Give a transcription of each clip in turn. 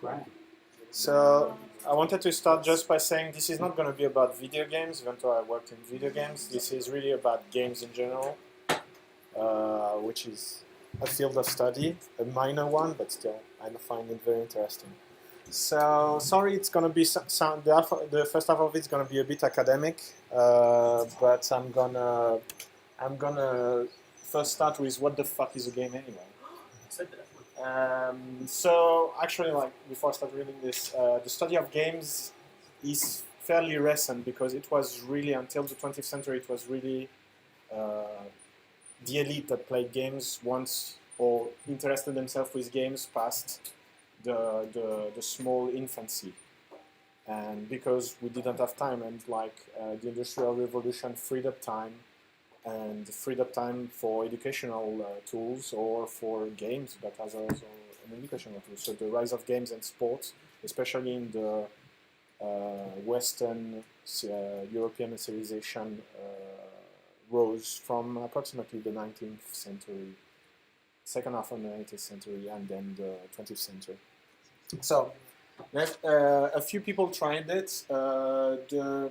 Right. So I wanted to start just by saying this is not going to be about video games, even though I worked in video games. This is really about games in general, which is a field of study, a minor one, but still I find it very interesting. So sorry, it's going to be the first half of it's going to be a bit academic, but I'm gonna first start with what the fuck is a game anyway. So actually, like before I start reading this, the study of games is fairly recent because it was really until the 20th century. It was really the elite that played games once or interested themselves with games past the small infancy. And because we didn't have time, and the Industrial Revolution freed up time, and freed up time for educational tools or for games that has also an educational tool. So the rise of games and sports, especially in the Western European civilization, rose from approximately the 19th century, second half of the 19th century, and then the 20th century. So a few people tried it. The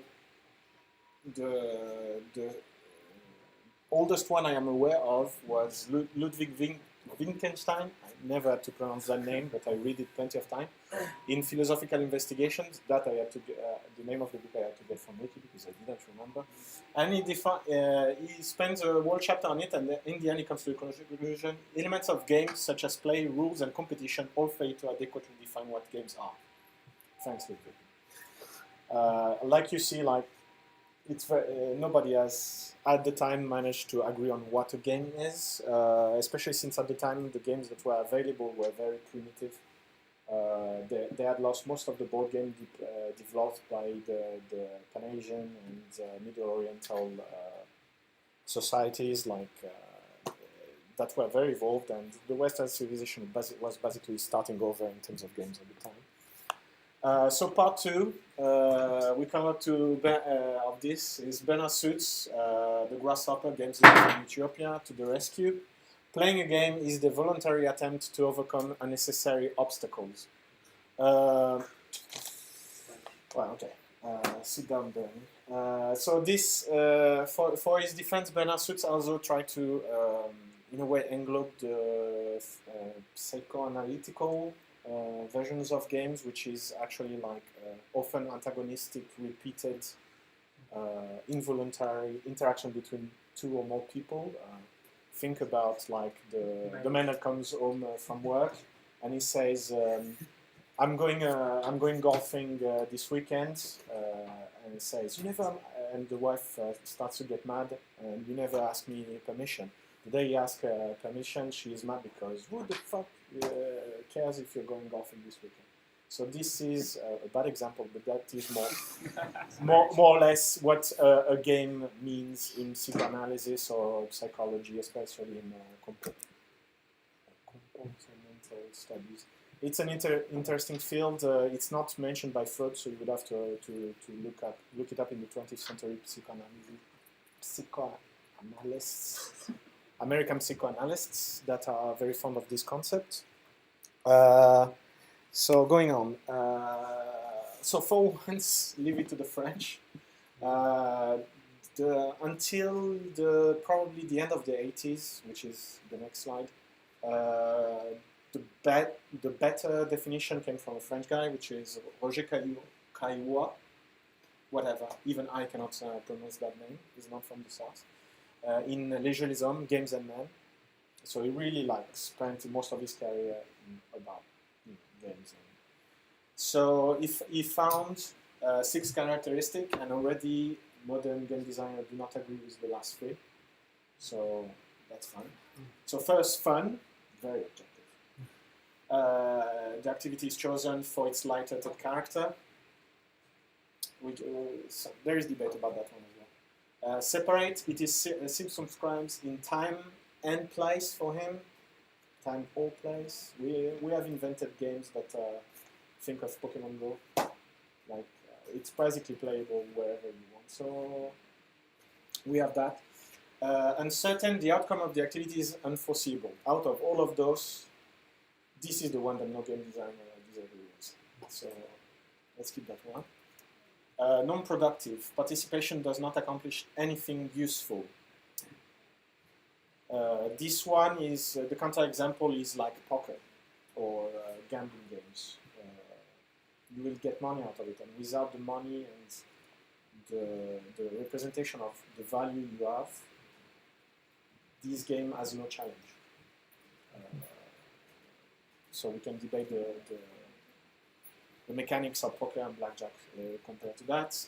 oldest one I am aware of was Ludwig Wittgenstein. I never had to pronounce that name, but I read it plenty of time. In Philosophical Investigations, that I had to the name of the book I had to get from Wiki because I didn't remember. And he spends a whole chapter on it, and in the end he comes to the conclusion: elements of games such as play, rules, and competition all fail to adequately define what games are. Thanks, Ludwig. Like you see, it's nobody has at the time managed to agree on what a game is, especially since at the time the games that were available were very primitive. They had lost most of the board game developed by the Pan-Asian and Middle Oriental societies that were very evolved, and the Western civilization was basically starting over in terms of games at the time. So part two, we come up to of this is Bernard Suits, the grasshopper games from Ethiopia, to the rescue. Playing a game is the voluntary attempt to overcome unnecessary obstacles. Sit down, Bernie. So this, for his defense, Bernard Suits also tried to, in a way, englobe the psychoanalytical versions of games, which is actually often antagonistic, repeated, involuntary interaction between two or more people. Think about the man that comes home from work and he says, I'm going golfing this weekend, and he says, and the wife starts to get mad, and you never ask me permission. The day he asks permission, she is mad because who the fuck cares if you're going golfing this weekend? So this is a bad example, but that is more or less what a game means in psychoanalysis or psychology, especially in comportmental studies. It's an interesting field. It's not mentioned by Freud, so you would have to look it up in the 20th century psychoanalysts. American psychoanalysts that are very fond of this concept. So going on. So for once, leave it to the French. Until probably the end of the 80s, which is the next slide, the better definition came from a French guy, which is Roger Caillois. Whatever, even I cannot pronounce that name. He's not from the south. In Légialisme, Games and Men. So he really spent most of his career about games. So if he found 6 characteristics, and already modern game designers do not agree with the last 3. So that's fun. So first, fun, very objective. The activity is chosen for its light-hearted character. So there is debate about that one as well. Separate, it is circumscribed in time and place for him. Time or place. We have invented games that think of Pokemon Go. It's basically playable wherever you want. So we have that. Uncertain, the outcome of the activity is unforeseeable. Out of all of those, this is the one that no game designer disagrees. Let's keep that one. Non-productive. Participation does not accomplish anything useful. This one is, the counterexample is like poker or gambling games. You will get money out of it, and without the money and the representation of the value you have, this game has no challenge. So we can debate the mechanics of poker and blackjack compared to that.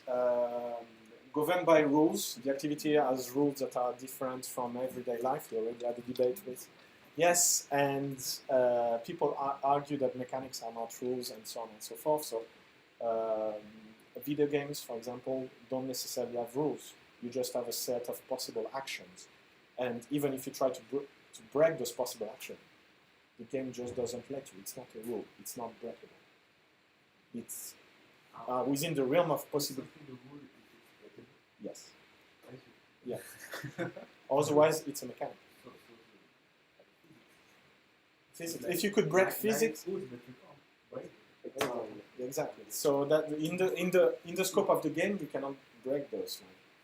Governed by rules, the activity has rules that are different from everyday life. We already had a debate with. Yes, and people argue that mechanics are not rules and so on and so forth. So video games, for example, don't necessarily have rules. You just have a set of possible actions. And even if you try to break those possible actions, the game just doesn't let you. It's not a rule. It's not breakable. It's within the realm of possible. Yes. Yeah. Otherwise, it's a mechanic. If you could break physics, exactly. So that in the scope of the game, you cannot break those.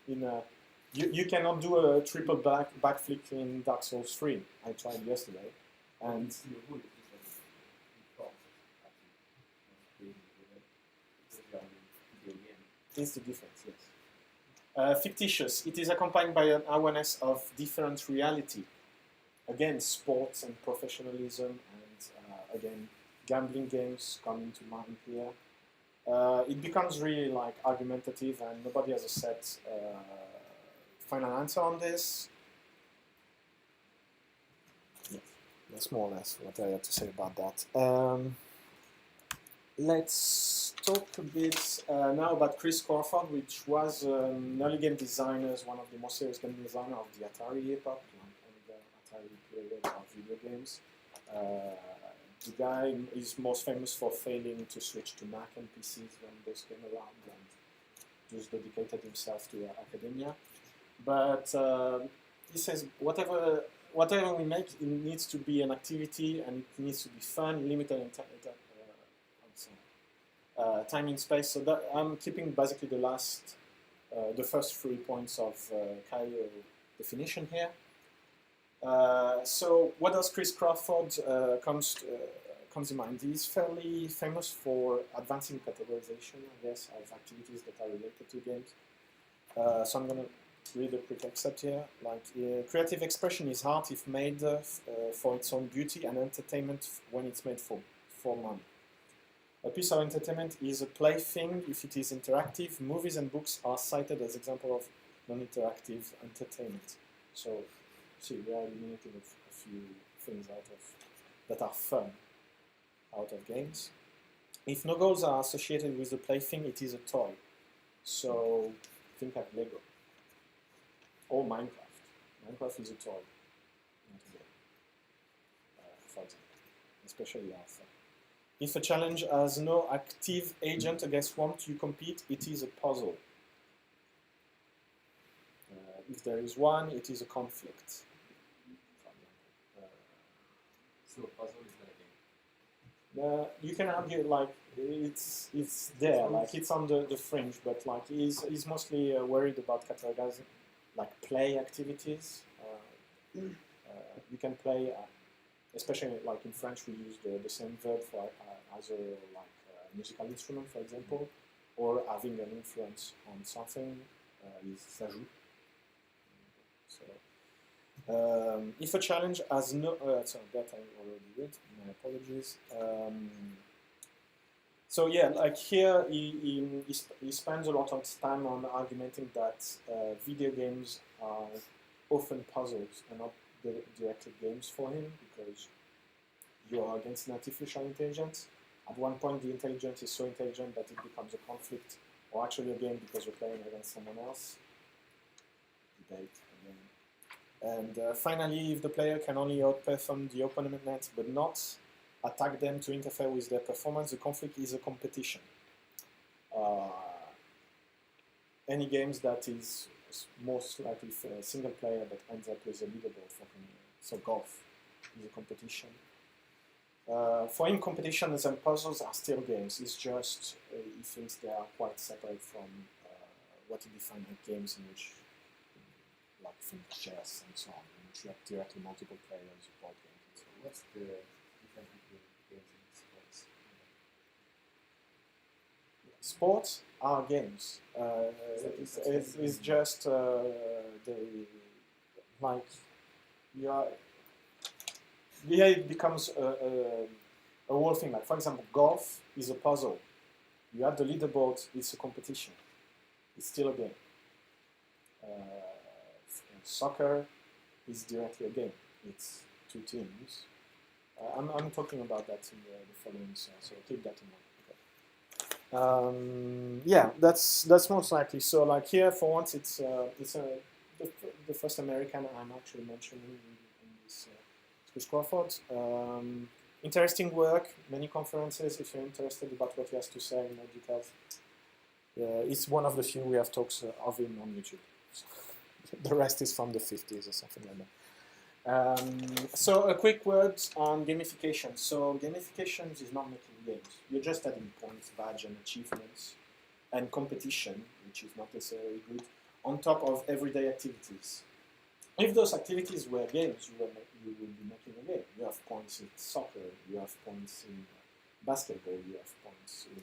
You cannot do a triple backflip in Dark Souls 3. I tried yesterday, and it's the difference. Yes. Fictitious. It is accompanied by an awareness of different reality. Again, sports and professionalism, and again, gambling games come into mind here. It becomes really like argumentative, and nobody has a set final answer on this. Yeah, that's more or less what I have to say about that. Let's talk a bit now about Chris Crawford, which was an early game designer, one of the most serious game designers of the Atari epoch, and the Atari period of video games. The guy is most famous for failing to switch to Mac and PCs when those came around, and just dedicated himself to academia. But he says whatever we make, it needs to be an activity, and it needs to be fun, limited in time and space. So that I'm keeping basically the first 3 points of Caio definition here. So what does Chris Crawford comes in mind? He's fairly famous for advancing categorization, I guess, of activities that are related to games. So I'm going to read a quick excerpt here. Creative expression is art if made for its own beauty, and entertainment when it's made for money. A piece of entertainment is a plaything if it is interactive. Movies and books are cited as example of non-interactive entertainment. So, see, we are eliminating a few things that are fun out of games. If no goals are associated with the plaything, it is a toy. So, think of Lego or Minecraft. Minecraft is a toy, not a game, for example, especially Alpha. If a challenge has no active agent against whom you compete, it is a puzzle. If there is one, it is a conflict. So a puzzle is not a game. You can argue like it's there, like it's on the fringe, but like he's mostly worried about categorizing like play activities. You can play. Especially like in French, we use the same verb for either like musical instrument, for example, or having an influence on something is s'ajoute. So, if a challenge has no, sorry, that I already read. My apologies. So yeah, like here he spends a lot of time on argumenting that video games are often puzzles and not directly games for him, because you are against an artificial intelligence. At one point, the intelligence is so intelligent that it becomes a conflict, or actually a game because you're playing against someone else. Debate again. And finally, if the player can only outperform the opponent but not attack them to interfere with their performance, the conflict is a competition. Any games that is most likely for a single player that ends up with a leaderboard for him. So golf is a competition. For him, competitions and puzzles are still games. It's just he thinks they are quite separate from what he defines as games in which, like think chess and so on, in which you have directly multiple players, board games and so on. What's the difference between games and sports? Sports are games. It's just like you are. Yeah, it becomes a whole thing. Like for example, golf is a puzzle. You have the leaderboard. It's a competition. It's still a game. Soccer is directly a game. It's two teams. I'm talking about that in the following slide, so keep that in mind. Yeah, that's most likely. So like here, for once, it's the first American I'm actually mentioning in this Chris Crawford. Interesting work, many conferences. If you're interested about what he has to say in more details, it's one of the few we have talks of him on YouTube. The rest is from the 50s or something like that. So a quick word on gamification. So gamification is not making games. You're just adding points, badge, and achievements, and competition, which is not necessarily good, on top of everyday activities. If those activities were games, you will be making a game. You have points in soccer, you have points in basketball, you have points in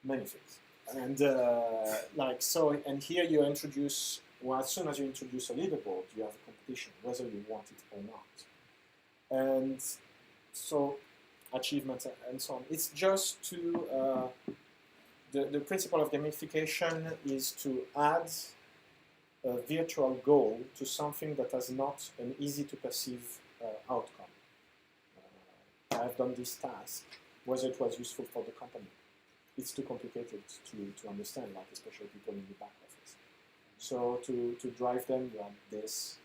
many things. And and here you introduce, well, as soon as you introduce a leaderboard, you have a competition, whether you want it or not. And so achievements and so on. It's just to, the principle of gamification is to add a virtual goal to something that has not an easy to perceive outcome. I've done this task, whether it was useful for the company. It's too complicated to understand, like especially people in the back office. So to drive them, you have this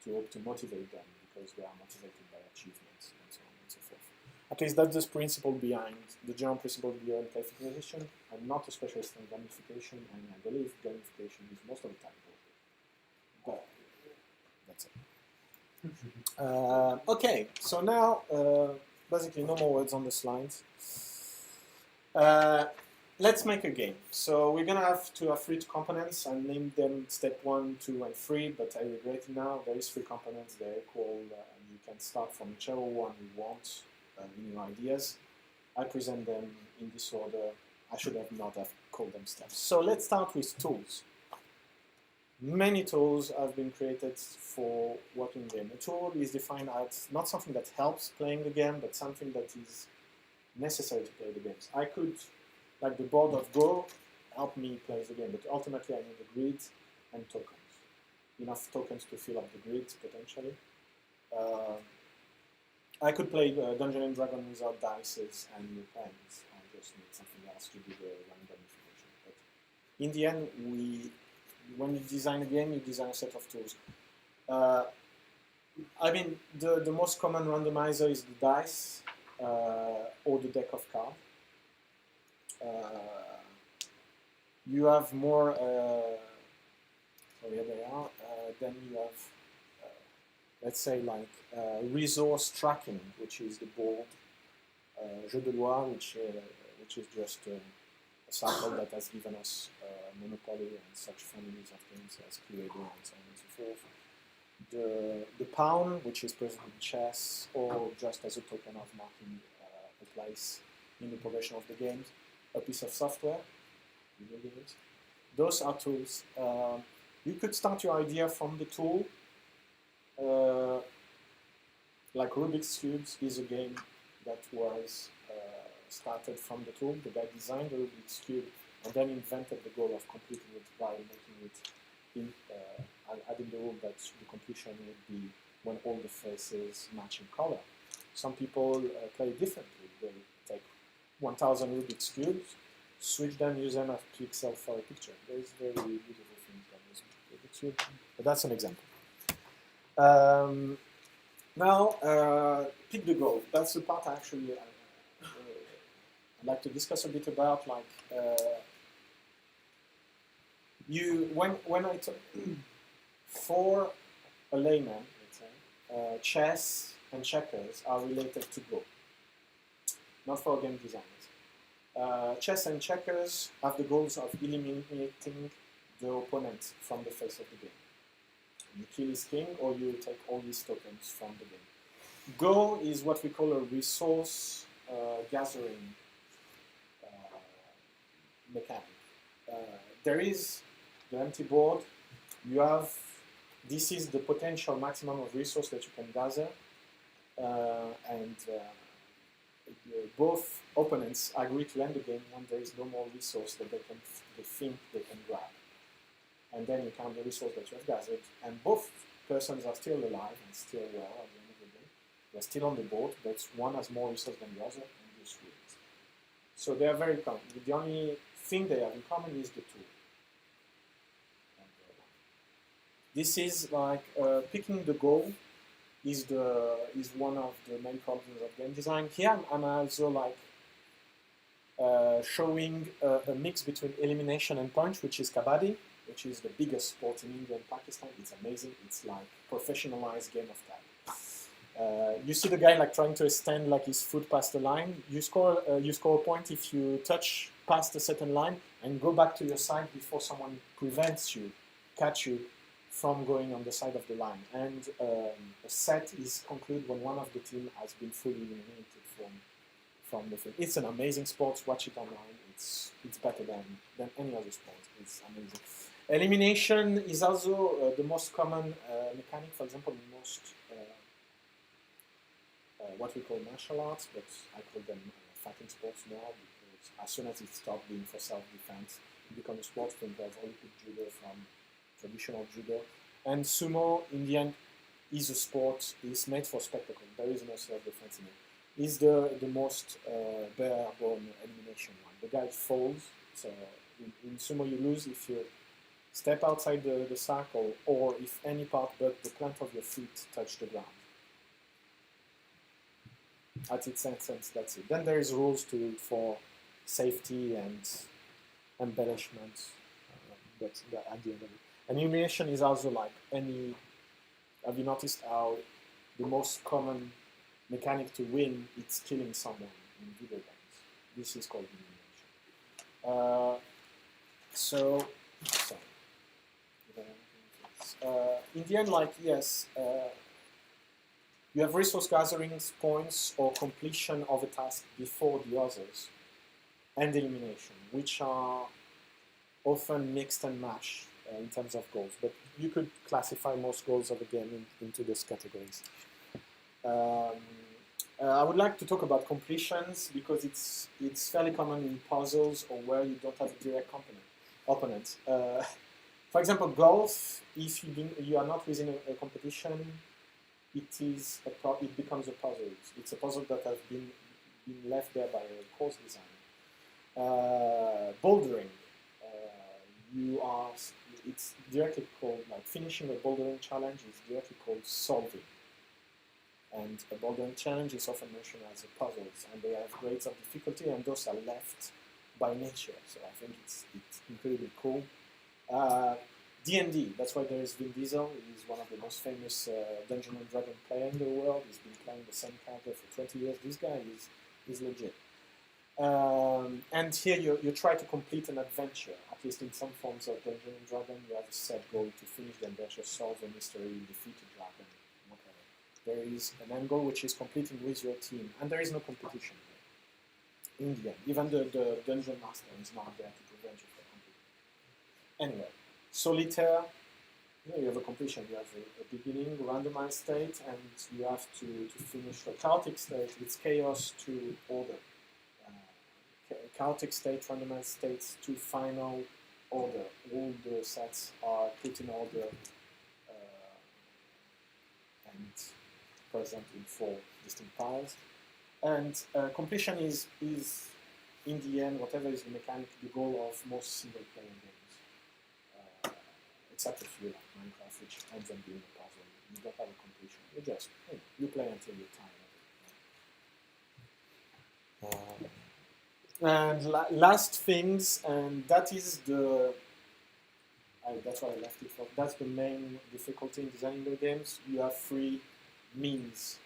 to motivate them because they are motivated by achievements and so on and so forth. At least that's the principle behind, the general principle behind gamification. I'm not a specialist in gamification, and I believe gamification is most of the time bullshit. But that's it. Okay, so now basically no more words on the slides. Let's make a game. So we're gonna have to have 3 components. I named them step 1, 2, and 3, but I regret it now. There is 3 components. They're equal. You can start from whichever one you want in your ideas. I present them in this order. I should have not have called them steps. So let's start with tools. Many tools have been created for working game. A tool is defined as not something that helps playing the game, but something that is necessary to play the games. I could, like the board of Go, help me play the game, but ultimately I need a grid and tokens. Enough tokens to fill up the grid, potentially. I could play Dungeons and Dragons without dices and pens. I just need something else to do the randomification. But in the end, when you design a game, you design a set of tools. I mean, the most common randomizer is the dice or the deck of cards. You have more, so here they are, then you have, let's say, like resource tracking, which is the board, Jeu de Loire, which is just a sample that has given us Monopoly and such families of games as Cluedo and so on and so forth. The pawn, which is present in chess, or just as a token of marking a place in the progression of the games. A piece of software, those are tools. You could start your idea from the tool. Like Rubik's Cubes is a game that was started from the tool. The guy designed the Rubik's Cube and then invented the goal of completing it by making it adding the rule that the completion would be when all the faces match in color. Some people play differently. They take 1,000 Rubik's Cubes, switch them, use them as pixel for a picture. There's very beautiful things that use Rubik's Cube, but that's an example. Now, pick the goal. That's the part actually I'd like to discuss a bit about. Like, when I talk for a layman, let's say, chess and checkers are related to Go, not for game designers. Chess and checkers have the goals of eliminating the opponent from the face of the game. You kill his king, or you take all his tokens from the game. Go is what we call a resource gathering mechanic. There is the empty board. You have, this is the potential maximum of resource that you can gather, and both opponents agree to end the game when there is no more resource that they think they can grab. And then you count the resource that you have gathered, and both persons are still alive and still well at the end of the day. They're still on the board, but one has more resource than the other, and this wins. So they are very common. The only thing they have in common is the tool. This is like picking the goal is one of the main problems of game design. Here I'm also like showing a mix between elimination and punch, which is kabaddi, which is the biggest sport in India and Pakistan. It's amazing. It's like professionalized game of tag. You see the guy like trying to extend like his foot past the line. You score a point if you touch past a certain line and go back to your side before someone prevents you, catch you from going on the side of the line. And a set is concluded when one of the team has been fully eliminated from the field. It's an amazing sport. Watch it online. It's better than any other sport. It's amazing. Elimination is also the most common mechanic, for example, in most what we call martial arts, but I call them fighting sports now, because as soon as it stops being for self-defense, it becomes a sport. Think of Olympic judo from traditional judo. And sumo, in the end, is a sport, is made for spectacle. There is no self-defense in it. Is the most bare-bone elimination one. The guy falls, so in sumo you lose if you step outside the circle, or if any part but the plant of your feet touch the ground. At its essence, that's it. Then there is rules for safety and embellishment, but at the end of it. And elimination is also like any. Have you noticed how the most common mechanic to win is killing someone in video games? This is called elimination. In the end, like yes, you have resource gathering points or completion of a task before the others, and elimination, which are often mixed and matched in terms of goals. But you could classify most goals of a game into these categories. I would like to talk about completions because it's fairly common in puzzles or where you don't have a direct opponent. For example, golf. If you are not within a competition, it becomes a puzzle. It's a puzzle that has been left there by a course designer. Bouldering. It's directly called, like finishing a bouldering challenge is directly called solving. And a bouldering challenge is often mentioned as a puzzles, and they have grades of difficulty, and those are left by nature. So I think it's incredibly cool. D&D, that's why there is Vin Diesel. He's one of the most famous Dungeons and Dragons players in the world. He's been playing the same character for 20 years. This guy is legit. And here you try to complete an adventure, at least in some forms of Dungeons and Dragons. You have a set goal to finish the adventure, solve a mystery, defeat a dragon, whatever. There is an end goal which is completing with your team, and there is no competition here. In the end, even the dungeon master is not there to prevent you from completing. Anyway, solitaire. You have a completion. You have a beginning, randomized state, and you have to finish the chaotic state. It's chaos to order. Chaotic state, randomized states to final order. All the sets are put in order and present in 4 distinct piles. And completion is in the end, whatever is the mechanic, the goal of most single-player games. Except a few like Minecraft, which ends up being a puzzle. You don't have a completion. You just you play until you're tired of it. And last things, and that is that's why I left it for. That's the main difficulty in designing the games. You have 3 means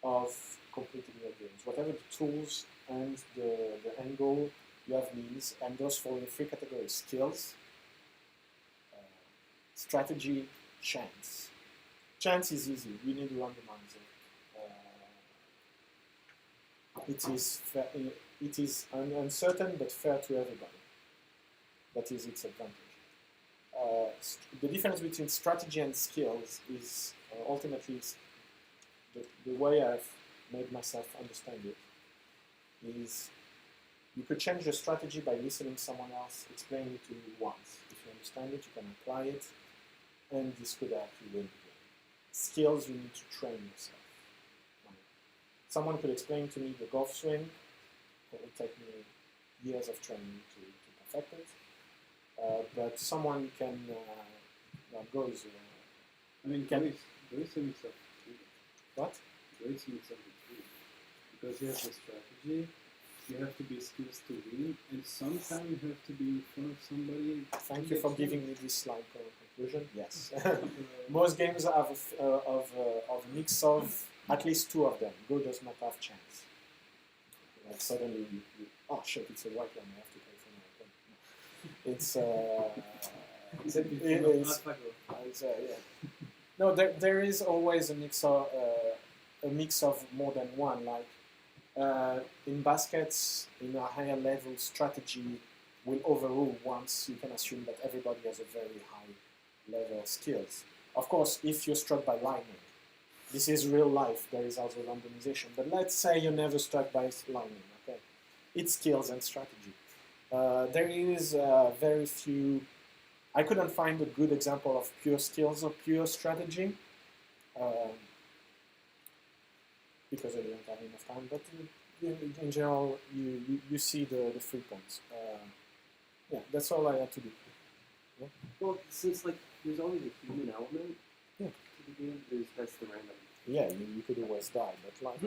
of completing your games. Whatever the tools and the end goal, you have means, and those fall in three categories: skills, strategy, chance. Chance is easy. You need a randomizer. It is uncertain but fair to everybody. That is its advantage. The difference between strategy and skills is ultimately the way I've made myself understand it is you could change your strategy by listening to someone else explain it to you once. If you understand it, you can apply it, and this could help you win the game. Skills, you need to train yourself. Someone could explain to me the golf swing. It would take me years of training to perfect it. But someone can that goes. There is a mix of three. What? There is a mix of the three. Because you have a strategy, you have to be skills to win, and sometimes you have to be in front of somebody. Thank you for giving me this slide conclusion. Yes. Most games have a mix of at least two of them. Go does not have chance. Like suddenly, oh shit! It's a white one. I have to pay for my pen. Yeah. No, there is always a mix of more than one. Like in baskets, in a higher level, strategy will overrule once you can assume that everybody has a very high level of skills. Of course, if you're struck by lightning, this is real life. There is also randomization. But let's say you're never struck by lightning. Okay, it's skills and strategy. There is very few. I couldn't find a good example of pure skills or pure strategy because I didn't have enough time. But in general, you see the 3 points. Yeah, that's all I had to do. Yeah? Well, since like there's always a human element Yeah. to the game, that's the random. Yeah, you could always die, but like,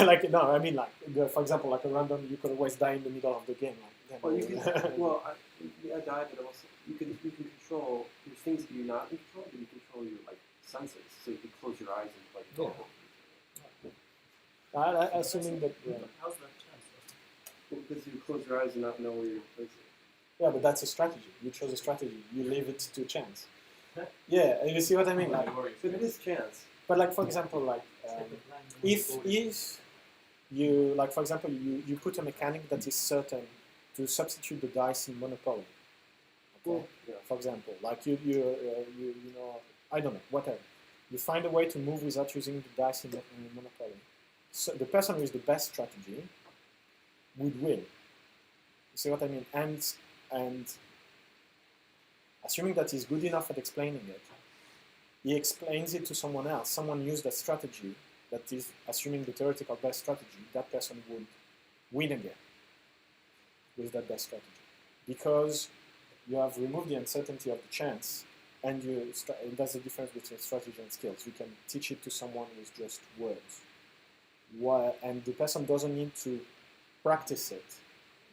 like no, I mean like, for example, like a random, you could always die in the middle of the game. Like, Well, you can. I died, but also you can control. There's things that you're not in control, but you control your like senses. So you can close your eyes and play golf. Assuming that. Yeah. How's that chance? Well, because you close your eyes and not know where you're placing. Yeah, but that's a strategy. You chose a strategy. You leave it to chance. Yeah, you see what I mean? Like, But it is chance. but like for example, like if you like for example you put a mechanic that is certain to substitute the dice in Monopoly. Okay. Well, yeah. For example, like you know, I don't know, whatever. You find a way to move without using the dice in Monopoly. So the person with the best strategy would win. You see what I mean? And assuming that he's good enough at explaining it, he explains it to someone else. Someone used that strategy that is assuming the theoretical best strategy. That person would win again with that best strategy because you have removed the uncertainty of the chance, and and that's the difference between strategy and skills. You can teach it to someone with just words, and the person doesn't need to practice it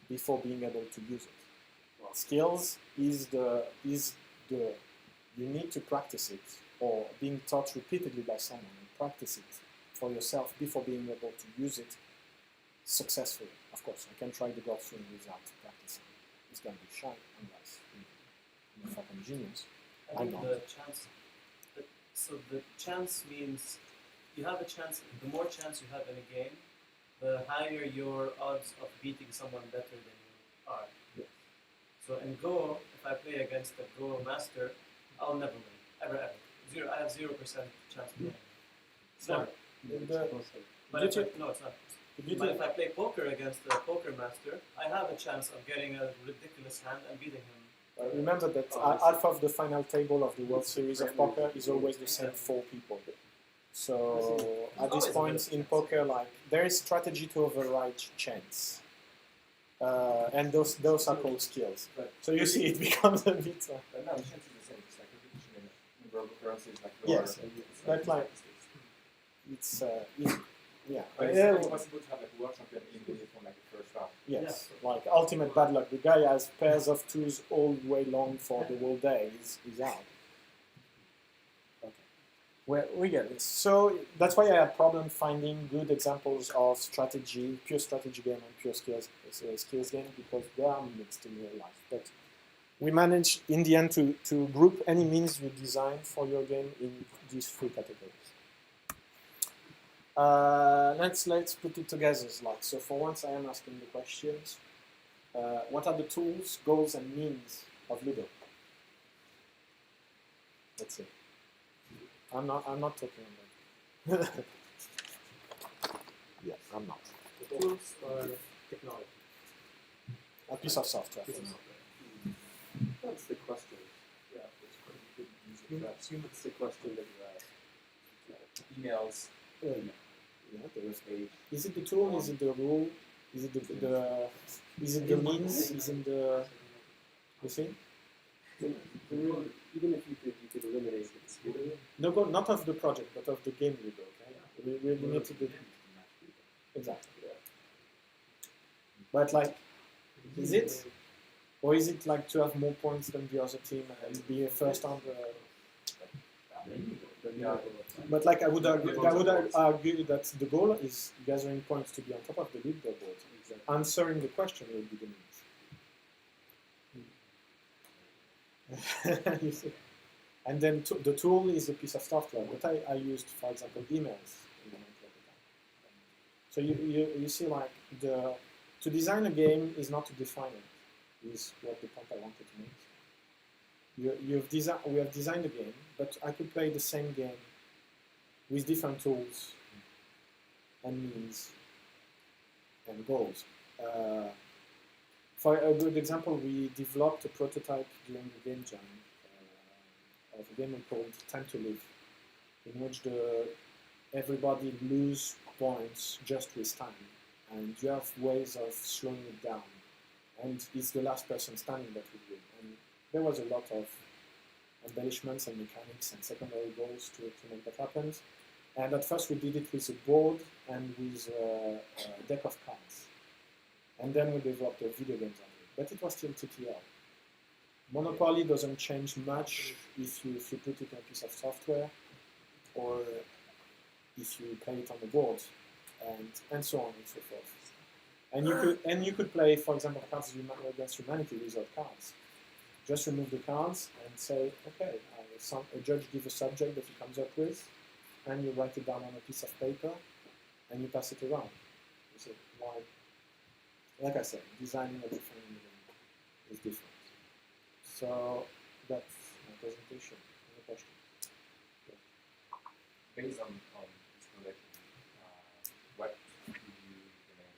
before being able to use it. Well, skills is the you need to practice it or being taught repeatedly by someone and practice it for yourself before being able to use it successfully. Of course, I can try the golf swing without practicing. It's going to be shy unless I'm a fucking genius. I'm not. The chance. So the chance means you have a chance. The more chance you have in a game, the higher your odds of beating someone better than you are. Yeah. So in Go, if I play against a Go master, I'll never win. Ever. I have 0% chance of winning. Never. But if no, it's not. But if I play poker against a poker master, I have a chance of getting a ridiculous hand and beating him. Remember that half of the final table of the World Series of Poker is always the same 4 people. So at this point in poker, like there is strategy to override chance, and those are called skills. So you see, it becomes a bit. No, chance is the same. It's like repetition in global currencies, like yes, but like it's yeah. But it's possible to have like world champion in the from like the first round. Yes, like ultimate bad luck. The guy has pairs of 2s all the way long for the whole day. He's out. Okay. we get this. So that's why I had problem finding good examples of strategy, pure strategy game and pure skills game, because they are mixed in real life. But we managed in the end to group any means you design for your game in these three categories. Let's put it together. Like, so for once I am asking the questions. What are the tools, goals, and means of Ludo? Let's see. I'm not talking on that. Yes, I'm not. The tools or technology? A piece of software. That's the question. Yeah, it's quite a good user trap. That's the question that you asked. Emails, Yeah, there is. page. Is it the tool? Is it the rule? Is it is it the means? Is it the thing? Even if you could eliminate the distributor. No, not of the project, but of the game Ludo. Okay, we limited the exactly. Yeah. But like, is it, or is it like to have more points than the other team and be first on the? Yeah. But like I would argue that the goal is gathering points to be on top of the leaderboard. Exactly. Answering the question will be the means. You see? And then the tool is a piece of software. But I used, for example, emails in the So you see, like to design a game is not to define it. Is what the point I wanted to make. We have designed a game, but I could play the same game with different tools and means and goals. For a good example, we developed a prototype during the game jam of a game called Time to Live, in which everybody lose points just with time, and you have ways of slowing it down, and it's the last person standing that will win. And there was a lot of embellishments and mechanics and secondary goals to make that happen. And at first we did it with a board and with a deck of cards. And then we developed a video games on it. But it was still TTL. Monopoly doesn't change much if you put it on a piece of software or if you play it on the board, and so on and so forth. And you could play, for example, Cards Against Humanity without cards. Just remove the cards and say, okay, a judge gives a subject that he comes up with, and you write it down on a piece of paper, and you pass it around. You see, like I said, designing a different game is different. So that's my presentation. Any question? Based on this collection, what do you recommend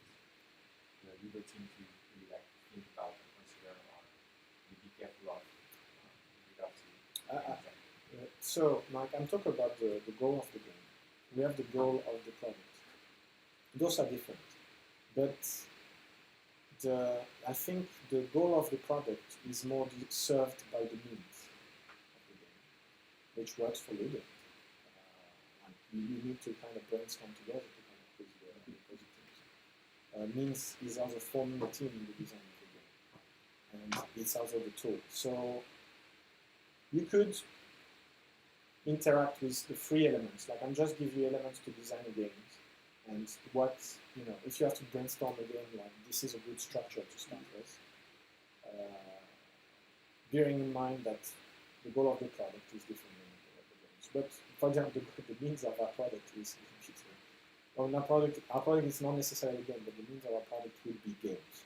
the leader team to really like think about and consider or be careful of with regard to? So, Mike, I'm talking about the goal of the game. We have the goal of the product. Those are different, but I think the goal of the product is more served by the means of the game, which works for Ludo. You need to kind of brainstorm together to come up with the positives. Means is also forming a team in the design of the game, and it's also the tool. So you could interact with the three elements. Like I'm just give you elements to design a game, and what if you have to brainstorm a game, like this is a good structure to start with. Bearing in mind that the goal of the product is different than the goal of the games. But for example, the means of our product is our product is not necessarily a game, but the means of our product will be games.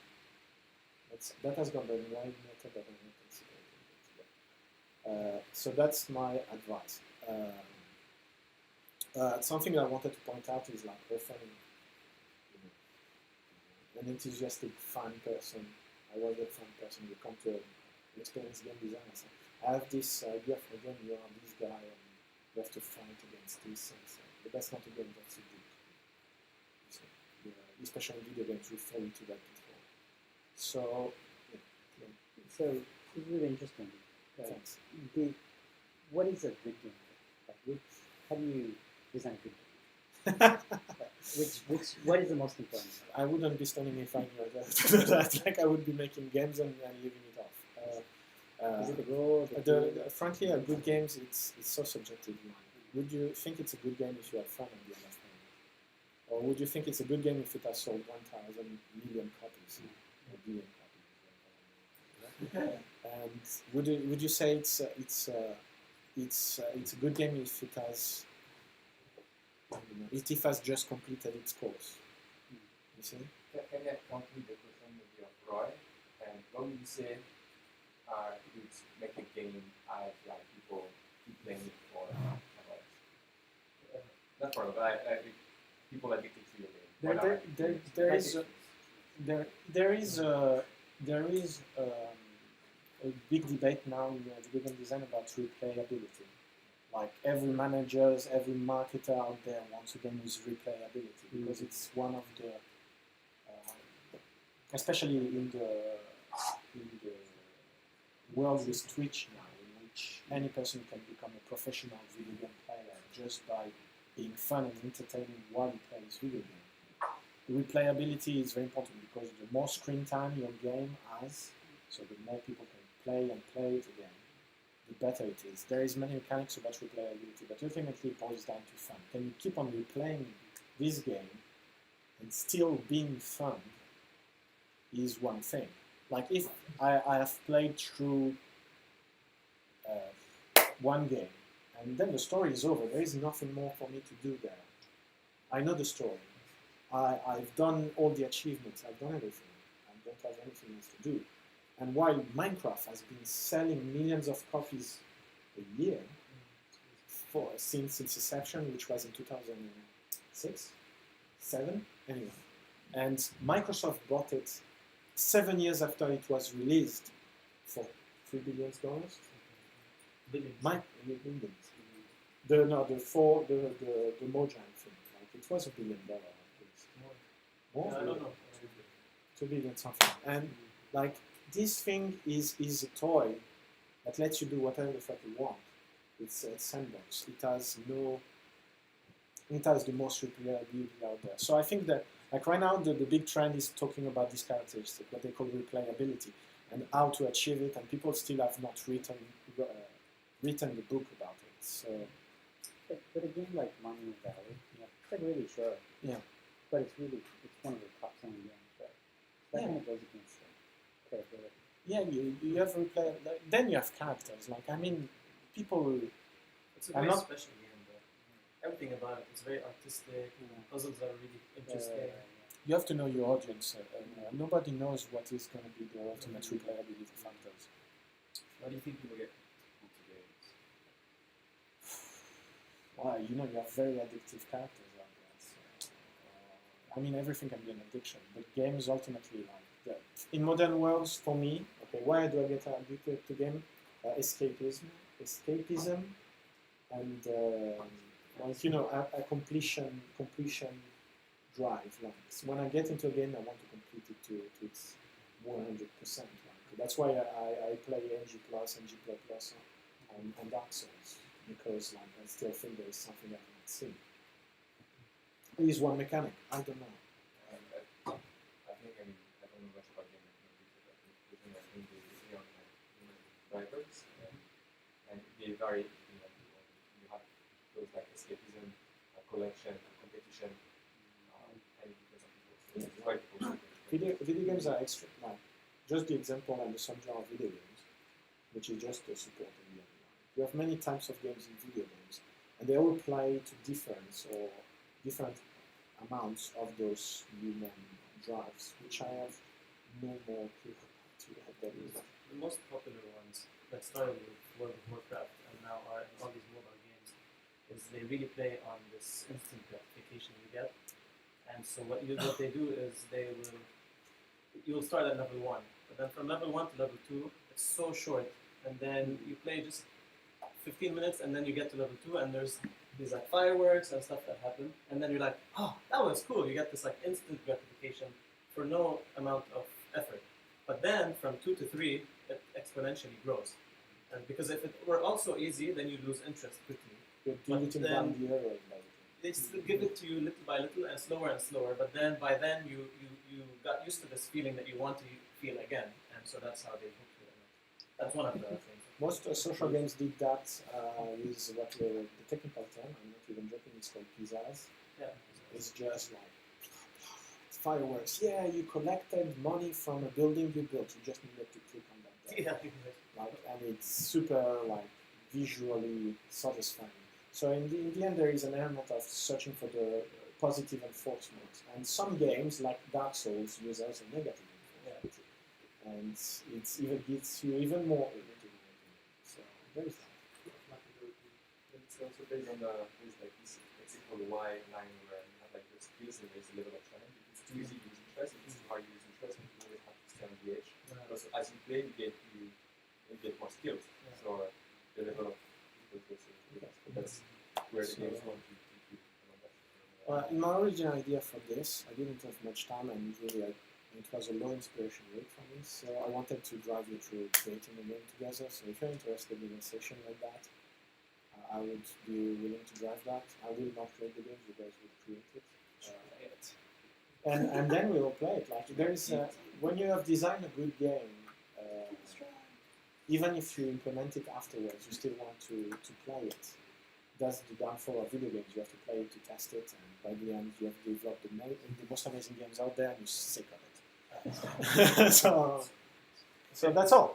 That has gone very wide method that I'm not considering. So that's my advice. Something I wanted to point out is like often an enthusiastic fan person. I was a fan person. You come to an experienced game designer and say, I have this idea for a game. You are this guy, and you have to fight against this. And so, but that's not a game. That's a book. So, especially in video games, we fall into that pitfall. So, So it's really interesting. thanks. What is a good game? Like, how do you design a good game? What is the most important? I wouldn't be standing here if I knew that. Like I would be making games and leaving it off. Is it the goal? Frankly, good games, it's so subjective. would you think it's a good game if you have fun at the end of playing it? Or would you think it's a good game if it has sold 1,000 million copies? Or billion copies? And would you say it's a good game if it has if it has just completed its course? You see? Can I complete the question maybe of Roy? And what would you say would make a game as like people keep playing it for not for people addicted to your game? There is a big debate now in video game design about replayability. Like every manager, every marketer out there wants a game with replayability because it's one of the, especially in the world with Twitch now, in which any person can become a professional video game player just by being fun and entertaining while he plays video game. Replayability is very important because the more screen time your game has, so the more people can play and play it again, the better it is. There is many mechanics about replayability, but ultimately it boils down to fun. Can you keep on replaying this game and still being fun is one thing. Like if I have played through one game and then the story is over, there is nothing more for me to do there. I know the story. I've done all the achievements. I've done everything. I don't have anything else to do. And while Minecraft has been selling millions of copies a year since its inception, which was in 2006, 7, anyway, and Microsoft bought it 7 years after it was released for $3 billion. Billions. Billions. The Mojang thing. Like it was $1 billion. More? I don't know. 2 billion something. And like this thing is a toy that lets you do whatever the fuck you want. It's a sandbox. It has the most replayability out there. So I think that like right now the big trend is talking about this characteristic, what they call replayability, and how to achieve it. And people still have not written the book about it. So, but a game like Monument Valley, it's like really short. Yeah. But it's one of the top selling games, right? That kind of goes against the credibility. Yeah, you have replay. Then you have characters. Like I mean, people. It's a very special game, though. Everything about it is very artistic. Puzzles are really interesting. You have to know your audience. Nobody knows what is going to be the ultimate replayability factors. Why do you think people get into games? Well, you have very addictive characters out there. So, I mean, everything can be an addiction, but games ultimately like that. In modern worlds, for me, okay, why do I get addicted to game? Escapism, and a completion drive. Like when I get into a game, I want to complete it to its 100%. That's why I play NG+, on Dark Souls, because like I still think there is something I haven't seen. It is one mechanic. I don't know. I think I don't know much about game mechanics, but I think they on drivers, and they vary. You have those like escapism, collection, competition, and because of people. Video games are extra. Like, just the example and the subgenre of video games, which is just the support in the end. You have many types of games in video games, and they all play to different amounts of those human drives, which I have no more clue to have that is. The most popular ones that started with World of Warcraft and now are in all these mobile games is they really play on this instant gratification you get. And so what they do is you'll start at level 1, but then from level 1 to level 2, it's so short, and then you play just 15 minutes, and then you get to level 2, and there's these like fireworks and stuff that happen, and then you're like, oh, that was cool. You get this like instant gratification for no amount of effort. But then from 2 to 3, it exponentially grows, and because if it were also easy, then you lose interest quickly. They still give it to you little by little and slower, but then by then you got used to this feeling that you want to feel again, and so that's how they hook you in. That's one of the things. Most social games did that with what the technical term, I'm not even joking, it's called pizzazz. Yeah. It's just like fireworks. Yeah, you collected money from a building you built. You just needed to click on that button. Yeah. Like, and it's super like visually satisfying. So in the end, there is an element of searching for the positive enforcement. And some games, like Dark Souls, use as a negative enforcement. Yeah. And it's even gets you even more into the game. So there is that. It's also based on there's like this ethical Y line where you have like the skills and there's a level of challenge. If it's too easy to use interest, if it's too hard to use interest, you always have to stay on the edge. Because as you play, you get more skills. Yeah. So the level of difficulty also is that's where the games want to keep you along that. In my original idea for this, I didn't have much time, and really it was a low inspiration rate for me. So I wanted to drive you through creating a game together. So if you're interested in a session like that, I would be willing to drive that. I will not create the game; you guys will create it. And then we will play it. Like there is when you have designed a good game, even if you implement it afterwards, you still want to play it. That's the downfall of video games. You have to play it to test it, and by the end, you have developed the most amazing games out there, and you're sick of it. So that's all.